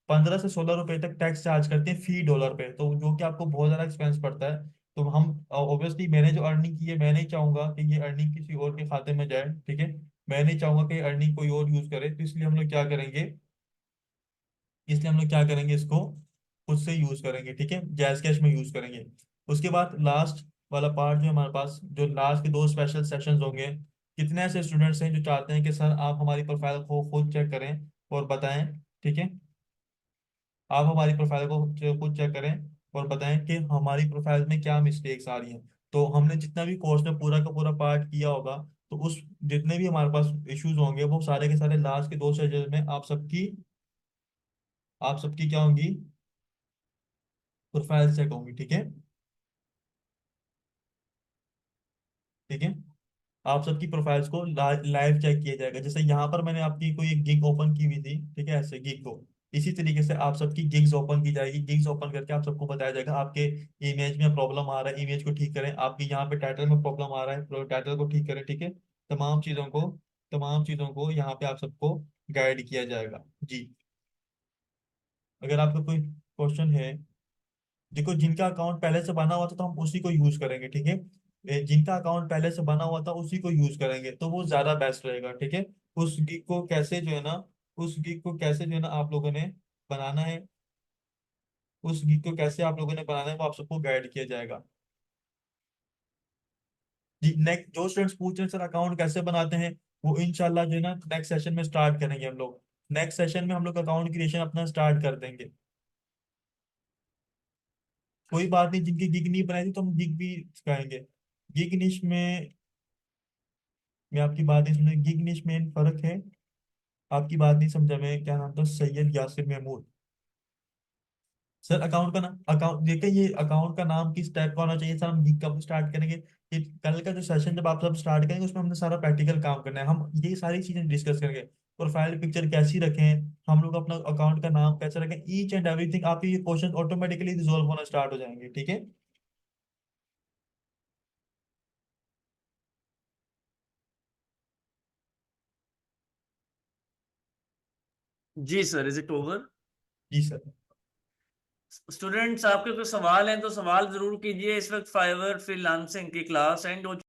15 से 16 रुपए तक टैक्स चार्ज करते हैं फी डॉलर पे, तो जो कि आपको बहुत ज्यादा एक्सपेंस पड़ता है। तो हम ऑब्वियसली मैंने जो अर्निंग की है, मैं नहीं चाहूंगा कि ये अर्निंग किसी और के खाते में जाए, ठीक है। मैं नहीं चाहूंगा कि अर्निंग कोई और यूज करे, तो इसलिए हम लोग क्या करेंगे, इसको खुद से यूज करेंगे, ठीक है, जैज कैश में यूज करेंगे। उसके बाद लास्ट वाला पार्ट जो हमारे पास, जो लास्ट के दो स्पेशल सेशंस होंगे। कितने ऐसे स्टूडेंट्स हैं जो चाहते हैं कि सर आप हमारी प्रोफाइल को खुद चेक करें और बताएं, ठीक है, आप हमारी प्रोफाइल को खुद चेक करें और बताएं कि हमारी प्रोफाइल में क्या मिस्टेक्स आ रही हैं। तो हमने जितना भी कोर्स में पूरा का पूरा पार्ट किया होगा, तो उस जितने भी हमारे पास इश्यूज होंगे वो सारे के सारे लास्ट के दो सेशन में आप सबकी क्या होंगी, प्रोफाइल चेक होंगी, ठीक है। ठीक है, आप सबकी प्रोफाइल्स को लाइव चेक किया जाएगा। जैसे यहाँ पर मैंने आपकी कोई एक गिग ओपन की हुई थी, ठीक है, ऐसे गिग को इसी तरीके से आप सबकी गिग्स ओपन की जाएगी। गिग्स ओपन करके आप सबको बताया जाएगा आपके इमेज में प्रॉब्लम आ रहा है, इमेज को ठीक करें, आपकी यहाँ पे टाइटल में प्रॉब्लम आ रहा है, टाइटल को ठीक करें, ठीक है। तमाम चीज़ों को तमाम चीज़ों को यहाँ पे आप सबको गाइड किया जाएगा जी। अगर आपका कोई क्वेश्चन है, देखो जिनका अकाउंट पहले से बना हुआ था तो हम उसी को यूज करेंगे, ठीक है। जिनका अकाउंट पहले से बना हुआ था उसी को यूज करेंगे तो वो ज्यादा बेस्ट रहेगा, ठीक है। उस गिग को कैसे जो है ना उस गिग को कैसे जो है ना आप लोगों ने बनाना है, उस गिग को कैसे आप लोगों ने बनाना है वो आप सबको गाइड किया जाएगा जी। नेक्स्ट जो स्टूडेंट्स पूछ रहे हैं सर अकाउंट कैसे बनाते हैं, वो इंशाल्लाह जो है ना नेक्स्ट सेशन में स्टार्ट करेंगे हम लोग। नेक्स्ट सेशन में हम लोग अकाउंट क्रिएशन अपना स्टार्ट कर देंगे। कोई बात नहीं, जिनकी गिग नहीं बनाई थी तो हम गिग भी सिखाएंगे। गिग निश में मैं आपकी बात नहीं समझा, गिग निश में फर्क है, आपकी बात नहीं समझा मैं, क्या नाम था, सैयद यासिर महमूद। सर अकाउंट का नाम, अकाउंट देखिए, ये अकाउंट का नाम किस टाइप का होना चाहिए सर, हम गिग कब स्टार्ट करेंगे, ये कल का जो सेशन जब आप सब स्टार्ट करेंगे उसमें हमने सारा प्रैक्टिकल काम करना है, हम ये सारी चीजें डिस्कस करेंगे। प्रोफाइल पिक्चर कैसी रखें, हम लोग अपना अकाउंट का नाम कैसे रखें, ईच एंड एवरीथिंग, आपके ये क्वेश्चन ऑटोमेटिकली रिजोल्व होना स्टार्ट हो जाएंगे, ठीक है। जी सर, इज इट ओवर? जी सर। स्टूडेंट्स, आपके कोई सवाल हैं तो सवाल जरूर कीजिए। इस वक्त फाइवर फ्रीलांसिंग की क्लास एंड हो